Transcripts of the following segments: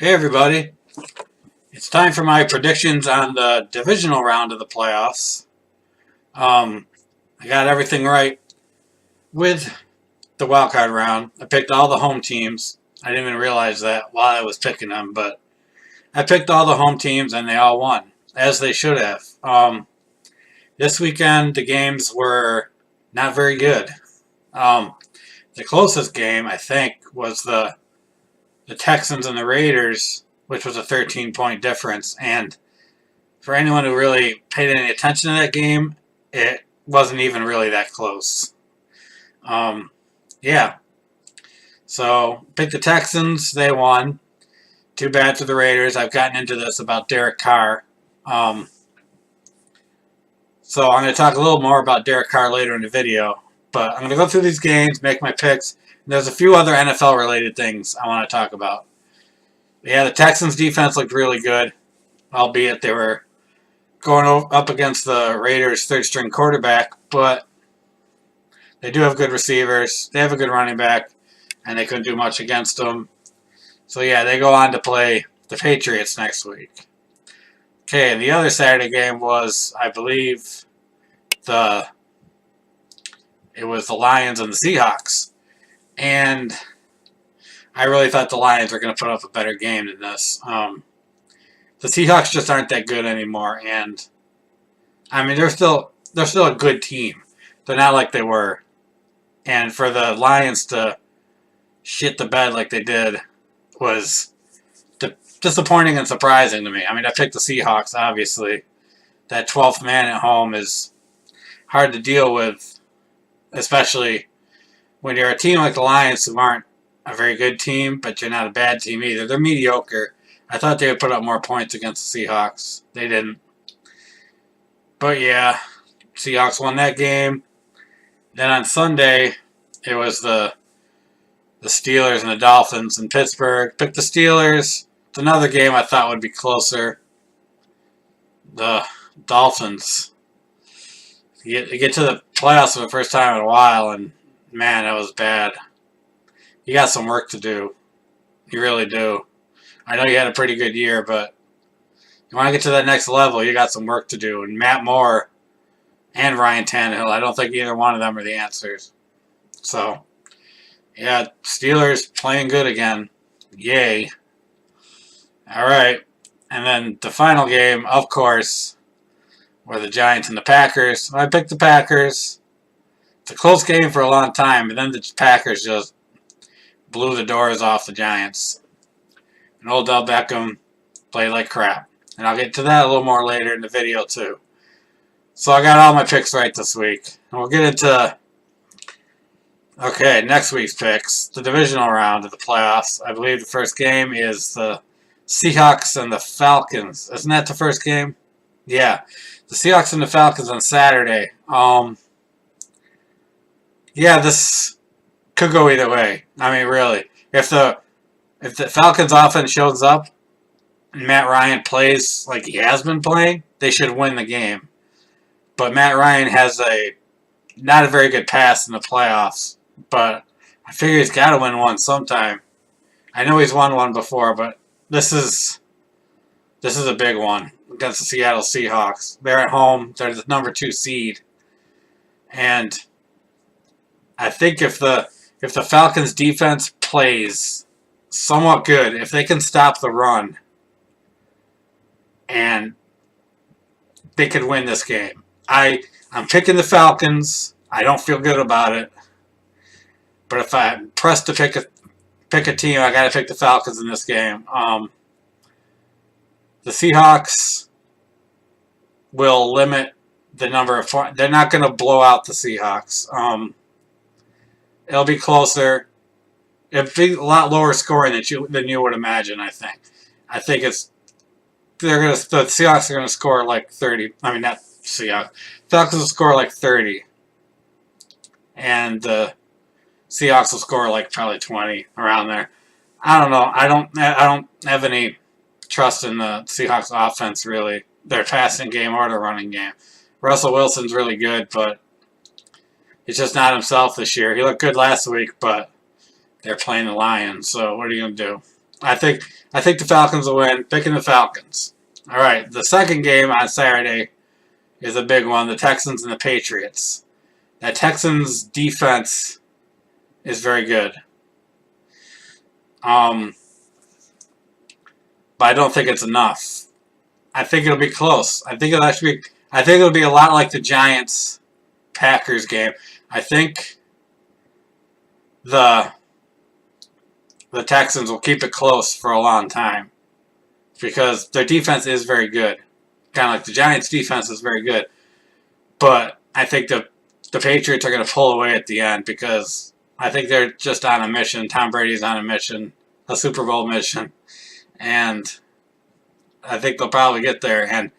Hey everybody, it's time for my predictions on the divisional round of the playoffs. I got everything right with the wildcard round. I picked all the home teams. I didn't even realize that while I was picking them, but I picked all the home teams and they all won, as they should have. This weekend, the games were not very good. Um, the closest game, I think, was the Texans and the Raiders, which was a 13-point difference. And for anyone who really paid any attention to that game, it wasn't even really that close. Um, yeah. So, pick the Texans. They won. Too bad for the Raiders. I've gotten into this about Derek Carr. Um, so, I'm going to talk a little more about Derek Carr later in the video. But I'm going to go through these games, make my picks. And there's a few other NFL-related things I want to talk about. Yeah, the Texans' defense looked really good, albeit they were going up against the Raiders' third-string quarterback, but they do have good receivers. They have a good running back, and they couldn't do much against them. So, yeah, they go on to play the Patriots next week. Okay, and the other Saturday game was, I believe, it was the Lions and the Seahawks. And I really thought the Lions were going to put up a better game than this. The Seahawks just aren't that good anymore, and I mean they're still a good team. They're not like they were, and for the Lions to shit the bed like they did was disappointing and surprising to me. I mean, I picked the Seahawks, obviously. That 12th man at home is hard to deal with, especially when you're a team like the Lions who aren't a very good team, but you're not a bad team either. They're mediocre. I thought they would put up more points against the Seahawks. They didn't. But yeah, Seahawks won that game. Then on Sunday, it was the Steelers and the Dolphins in Pittsburgh. Picked the Steelers. It's another game I thought would be closer. The Dolphins. You get to the playoffs for the first time in a while, and man, that was bad. You got some work to do. You really do. I know you had a pretty good year, but you want to get to that next level, you got some work to do. And Matt Moore and Ryan Tannehill, I don't think either one of them are the answers. So, yeah, Steelers playing good again. Yay. All right. And then the final game, of course, were the Giants and the Packers. I picked the Packers. It's a close game for a long time, and then the Packers just blew the doors off the Giants. And Odell Beckham played like crap. And I'll get to that a little more later in the video, too. So I got all my picks right this week. And we'll get into, next week's picks. The divisional round of the playoffs. I believe the first game is the Seahawks and the Falcons. Isn't that the first game? Yeah. The Seahawks and the Falcons on Saturday. Yeah, this could go either way. I mean, really. If the Falcons offense shows up and Matt Ryan plays like he has been playing, they should win the game. But Matt Ryan has not a very good pass in the playoffs. But I figure he's got to win one sometime. I know he's won one before, but this is a big one against the Seattle Seahawks. They're at home. They're the number 2 seed. And I think if the Falcons defense plays somewhat good, if they can stop the run, and they could win this game. I'm picking the Falcons. I don't feel good about it. But if I'm pressed to pick a team, I got to pick the Falcons in this game. The Seahawks will limit the number of points. They're not going to blow out the Seahawks. It'll be closer. It'll be a lot lower scoring than you would imagine, I think. I think the Seahawks are going to score like 30. I mean, not Seahawks. Falcons will score like 30. And the Seahawks will score like probably 20, around there. I don't know. I don't have any trust in the Seahawks offense, really. Their passing game or their running game. Russell Wilson's really good, but he's just not himself this year. He looked good last week, but they're playing the Lions, so what are you going to do? I think the Falcons will win. Picking the Falcons. All right, the second game on Saturday is a big one. The Texans and the Patriots. That Texans defense is very good. But I don't think it's enough. I think it'll be close. I think it'll be a lot like the Giants Packers game. I think the Texans will keep it close for a long time because their defense is very good. Kind of like the Giants' defense is very good. But I think the Patriots are going to pull away at the end because I think they're just on a mission. Tom Brady's on a mission, a Super Bowl mission. And I think they'll probably get there. And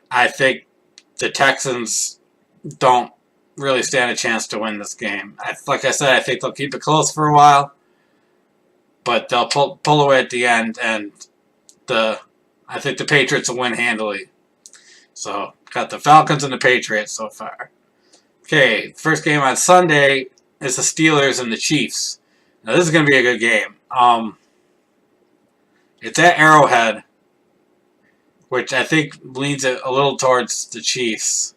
I think the Texans don't really stand a chance to win this game. Like I said, I think they'll keep it close for a while. But they'll pull away at the end. And I think the Patriots will win handily. So, got the Falcons and the Patriots so far. Okay, first game on Sunday is the Steelers and the Chiefs. Now, this is going to be a good game. It's at Arrowhead, which I think leans it a little towards the Chiefs.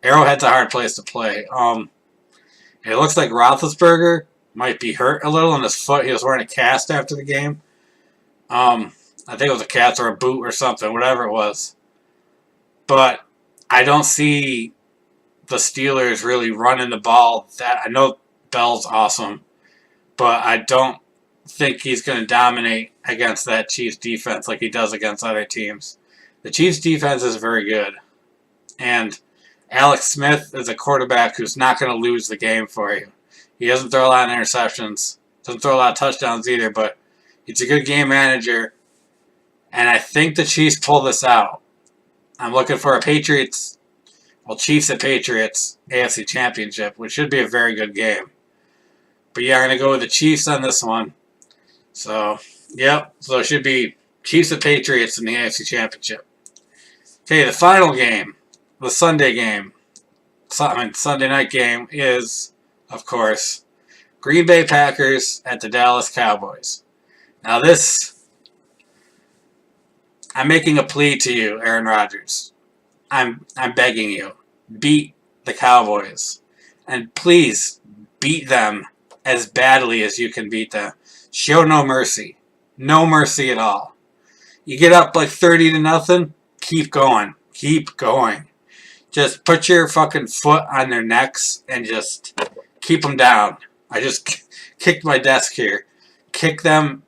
Arrowhead's a hard place to play. It looks like Roethlisberger might be hurt a little in his foot. He was wearing a cast after the game. I think it was a cast or a boot or something, whatever it was. But I don't see the Steelers really running the ball. I know Bell's awesome, but I don't think he's going to dominate against that Chiefs defense like he does against other teams. The Chiefs defense is very good. And Alex Smith is a quarterback who's not going to lose the game for you. He doesn't throw a lot of interceptions, doesn't throw a lot of touchdowns either, but he's a good game manager. And I think the Chiefs pull this out. I'm looking for a Chiefs at Patriots AFC Championship, which should be a very good game. But yeah, I'm going to go with the Chiefs on this one. So, yep. So it should be Chiefs at Patriots in the AFC Championship. Okay, the final game, the Sunday game, Sunday night game is, of course, Green Bay Packers at the Dallas Cowboys. Now I'm making a plea to you, Aaron Rodgers. I'm begging you. Beat the Cowboys. And please beat them as badly as you can beat them. Show no mercy. No mercy at all. You get up like 30-0, keep going. Keep going. Just put your fucking foot on their necks and just keep them down. I just kicked my desk here. Kick them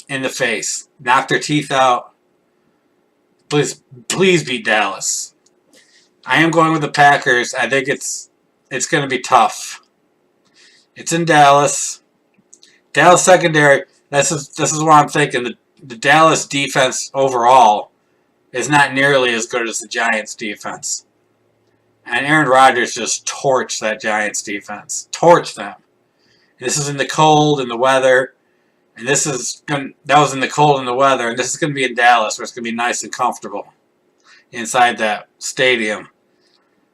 in the face. Knock their teeth out. Please beat Dallas. I am going with the Packers. I think it's going to be tough. It's in Dallas. Dallas secondary. This is what I'm thinking. The Dallas defense overall is not nearly as good as the Giants defense. And Aaron Rodgers just torched that Giants defense. Torched them. This is in the cold and the weather. And that was in the cold and the weather, and this is going to be in Dallas, where it's going to be nice and comfortable inside that stadium.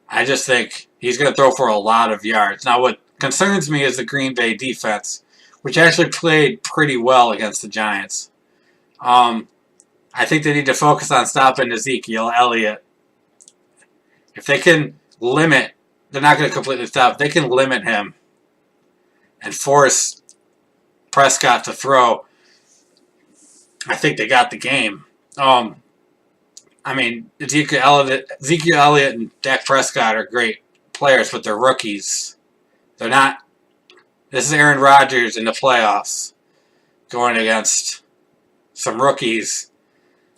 I just think he's going to throw for a lot of yards. Now, what concerns me is the Green Bay defense, which actually played pretty well against the Giants. I think they need to focus on stopping Ezekiel Elliott. If they can limit, they're not going to completely stop. If they can limit him and force Prescott to throw, I think they got the game. Ezekiel Elliott and Dak Prescott are great players, but they're rookies. They're not. This is Aaron Rodgers in the playoffs going against some rookies.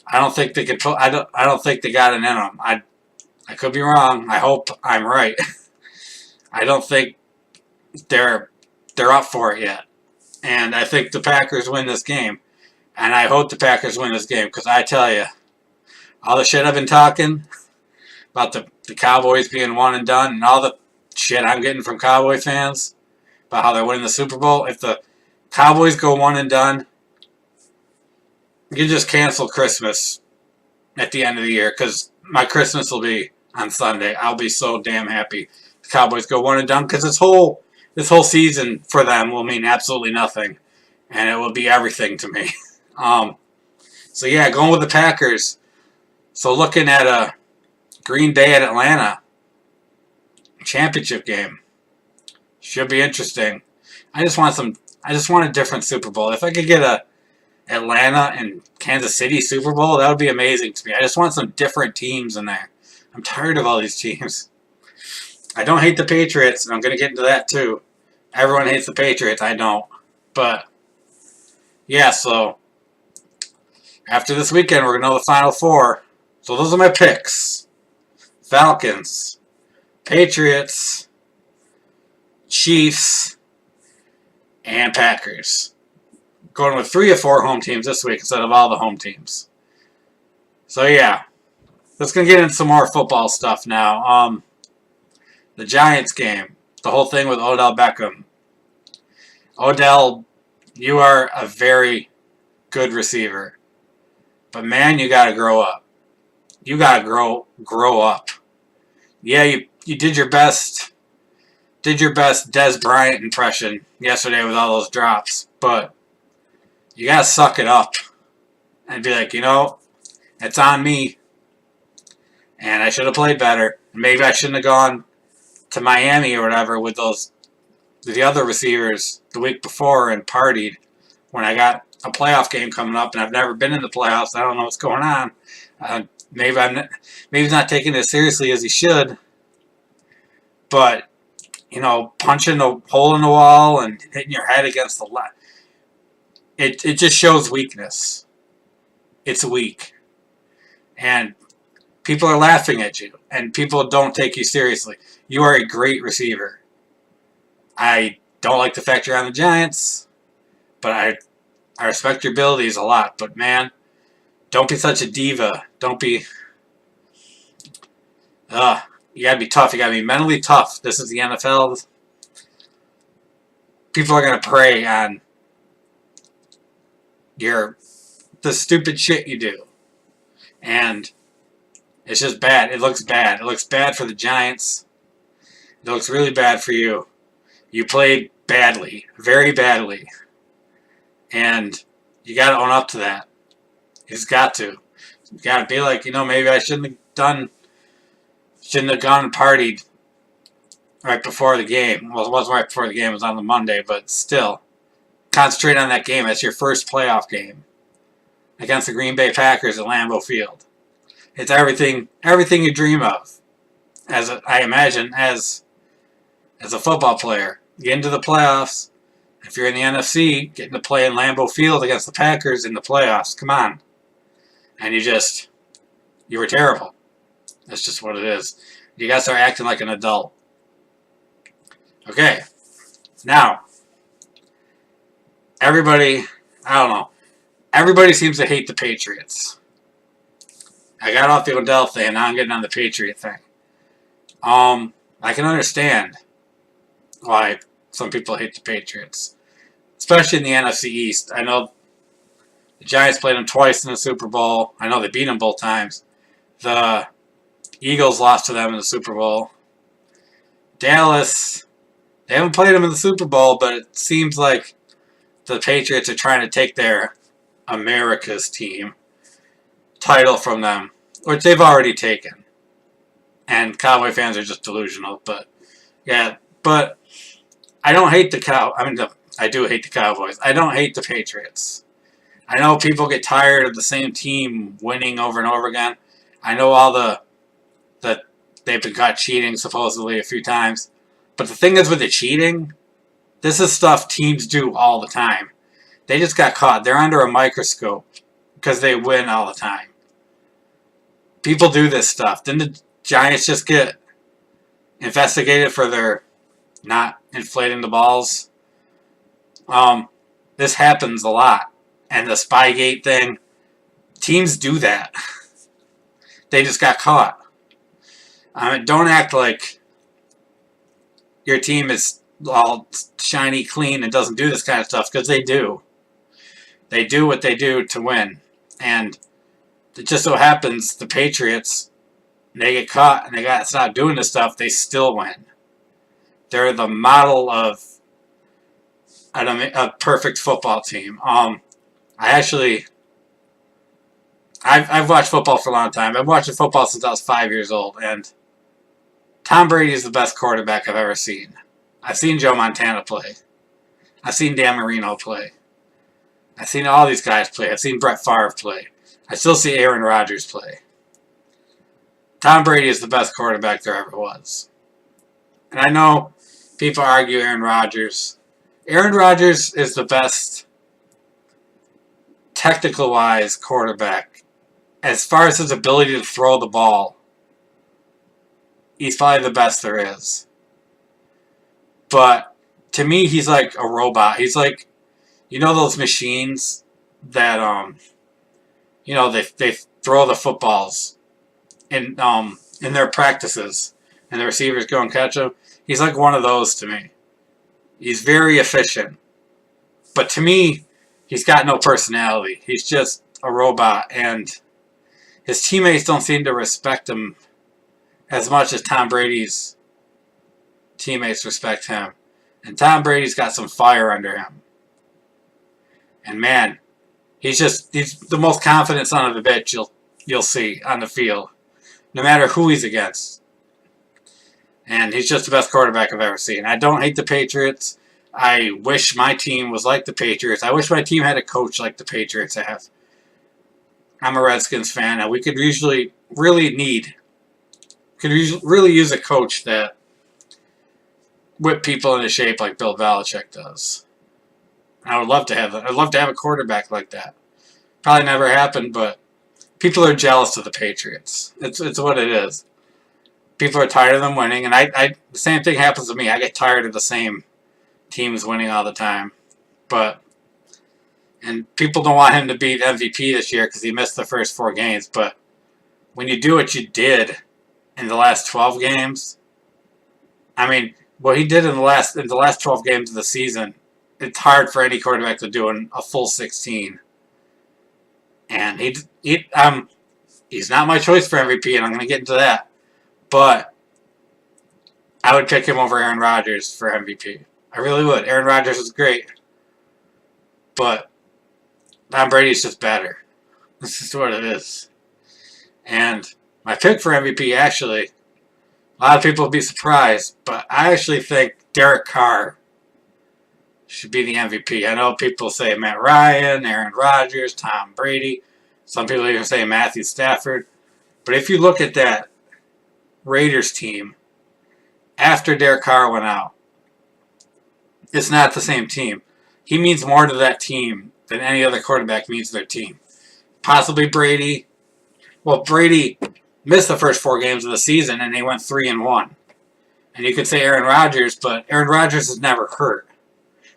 I don't think they can. I don't think they got it in them. I could be wrong. I hope I'm right. I don't think they're up for it yet. And I think the Packers win this game. And I hope the Packers win this game. Because I tell you, all the shit I've been talking about the Cowboys being one and done, and all the shit I'm getting from Cowboy fans about how they're winning the Super Bowl, if the Cowboys go one and done, you just cancel Christmas at the end of the year. Because my Christmas will be on Sunday. I'll be so damn happy the Cowboys go one and done. Because this whole season for them will mean absolutely nothing. And it will be everything to me. So yeah, going with the Packers. So looking at a Green Bay at Atlanta championship game should be interesting. I just want a different Super Bowl. If I could get a Atlanta and Kansas City Super Bowl, that would be amazing to me. I just want some different teams in there. I'm tired of all these teams. I don't hate the Patriots, and I'm going to get into that too. Everyone hates the Patriots. I don't. But, yeah, so after this weekend, we're going to know the Final Four. So those are my picks. Falcons, Patriots, Chiefs, and Packers. Going with 3 or 4 home teams this week instead of all the home teams. So, yeah. Let's get into some more football stuff now. The Giants game. The whole thing with Odell Beckham. Odell, you are a very good receiver. But, man, you got to grow up. You got to grow up. Yeah, you did your best Dez Bryant impression yesterday with all those drops. But you got to suck it up and be like, it's on me. And I should have played better. Maybe I shouldn't have gone to Miami or whatever with the other receivers the week before and partied when I got a playoff game coming up and I've never been in the playoffs. I don't know what's going on. Maybe he's not taking it as seriously as he should. But, punching the hole in the wall and hitting your head against the left, it just shows weakness. It's weak. And people are laughing at you, and people don't take you seriously. You are a great receiver. I don't like the fact you're on the Giants, but I respect your abilities a lot. But, man, don't be such a diva. Don't be... you gotta be tough. You gotta be mentally tough. This is the NFL. People are gonna prey on the stupid shit you do. And it's just bad. It looks bad. It looks bad for the Giants. It looks really bad for you. You played badly. Very badly. And you got to own up to that. You just got to. You got to be like, maybe I shouldn't have gone and partied right before the game. Well, it wasn't right before the game. It was on the Monday. But still, concentrate on that game. That's your first playoff game against the Green Bay Packers at Lambeau Field. It's everything you dream of, I imagine, as a football player. Get into the playoffs. If you're in the NFC, getting to play in Lambeau Field against the Packers in the playoffs. Come on. And you were terrible. That's just what it is. You got to start acting like an adult. Okay. Now, everybody seems to hate the Patriots. I got off the Odell thing, now I'm getting on the Patriot thing. I can understand why some people hate the Patriots, especially in the NFC East. I know the Giants played them twice in the Super Bowl. I know they beat them both times. The Eagles lost to them in the Super Bowl. Dallas, they haven't played them in the Super Bowl, but it seems like the Patriots are trying to take their America's team title from them, which they've already taken. And Cowboy fans are just delusional, but I don't hate I do hate the Cowboys. I don't hate the Patriots. I know people get tired of the same team winning over and over again. I know that they've been caught cheating supposedly a few times. But the thing is with the cheating, this is stuff teams do all the time. They just got caught. They're under a microscope because they win all the time. People do this stuff. Didn't the Giants just get investigated for their not inflating the balls? This happens a lot. And the Spygate thing, teams do that. They just got caught. Don't act like your team is all shiny clean and doesn't do this kind of stuff, because they do. They do what they do to win. And it just so happens the Patriots, they get caught and they got to stop doing this stuff, they still win. They're the model of a perfect football team. I've watched football for a long time. I've watched football since I was 5 years old, and Tom Brady is the best quarterback I've ever seen. I've seen Joe Montana play. I've seen Dan Marino play. I've seen all these guys play. I've seen Brett Favre play. I still see Aaron Rodgers play. Tom Brady is the best quarterback there ever was. And I know people argue Aaron Rodgers. Aaron Rodgers is the best technical-wise quarterback. As far as his ability to throw the ball, he's probably the best there is. But to me, he's like a robot. He's like, you know those machines that, they throw the footballs in their practices, and the receivers go and catch them. He's like one of those to me. He's very efficient. But to me, he's got no personality. He's just a robot, and his teammates don't seem to respect him as much as Tom Brady's teammates respect him. And Tom Brady's got some fire under him. And man, he's the most confident son of a bitch you'll see on the field, no matter who he's against. And he's just the best quarterback I've ever seen. I don't hate the Patriots. I wish my team was like the Patriots. I wish my team had a coach like the Patriots have. I'm a Redskins fan, and we could usually really use a coach that whip people into shape like Bill Belichick does. I would love to have it. I'd love to have a quarterback like that. Probably never happened, but people are jealous of the Patriots. It's what it is. People are tired of them winning, and the same thing happens to me. I get tired of the same teams winning all the time. And people don't want him to be MVP this year because he missed the first 4 games. But when you do what you did in the last 12 games, I mean, what he did in the last 12 games of the season, it's hard for any quarterback to do in a full 16. And he's not my choice for MVP, and I'm going to get into that. But I would pick him over Aaron Rodgers for MVP. I really would. Aaron Rodgers is great. But Tom Brady's just better. This is what it is. And my pick for MVP, actually, a lot of people will be surprised, but I actually think Derek Carr should be the MVP. I know people say Matt Ryan, Aaron Rodgers, Tom Brady. Some people even say Matthew Stafford. But if you look at that Raiders team, after Derek Carr went out, it's not the same team. He means more to that team than any other quarterback means to their team. Possibly Brady. Well, Brady missed the first 4 games of the season, and they went 3-1. And you could say Aaron Rodgers, but Aaron Rodgers is never hurt.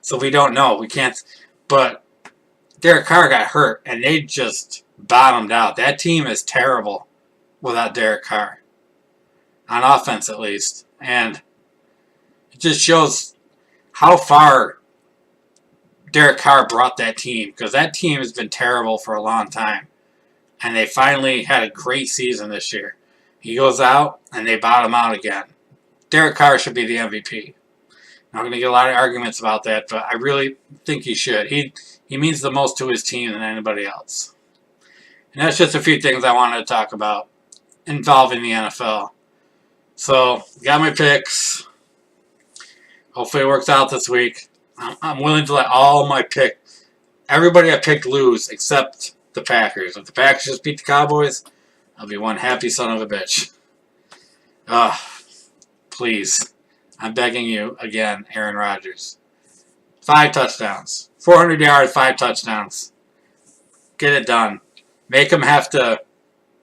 So we don't know. We can't. But Derek Carr got hurt, and they just bottomed out. That team is terrible without Derek Carr. On offense, at least. And it just shows how far Derek Carr brought that team. Because that team has been terrible for a long time. And they finally had a great season this year. He goes out, and they bottom out again. Derek Carr should be the MVP. I'm going to get a lot of arguments about that, but I really think he should. He means the most to his team than anybody else. And that's just a few things I wanted to talk about involving the NFL. So, got my picks. Hopefully it works out this week. I'm willing to let all my everybody I picked lose except the Packers. If the Packers just beat the Cowboys, I'll be one happy son of a bitch. Please. I'm begging you again, Aaron Rodgers. 5 touchdowns. 400 yards, 5 touchdowns. Get it done. Make him have to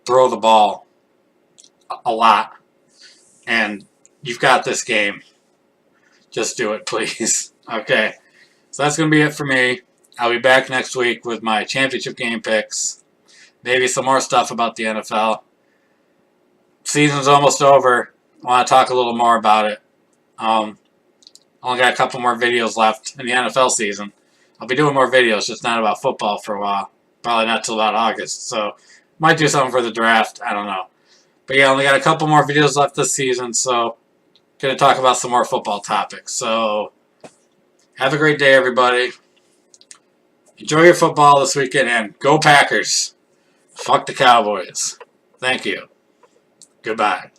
throw the ball a lot. And you've got this game. Just do it, please. Okay. So that's going to be it for me. I'll be back next week with my championship game picks. Maybe some more stuff about the NFL. Season's almost over. I want to talk a little more about it. Only got a couple more videos left in the NFL season. I'll be doing more videos, just not about football for a while. Probably not till about August. So, might do something for the draft. I don't know. But yeah, only got a couple more videos left this season. So, going to talk about some more football topics. So, have a great day, everybody. Enjoy your football this weekend and go Packers. Fuck the Cowboys. Thank you. Goodbye.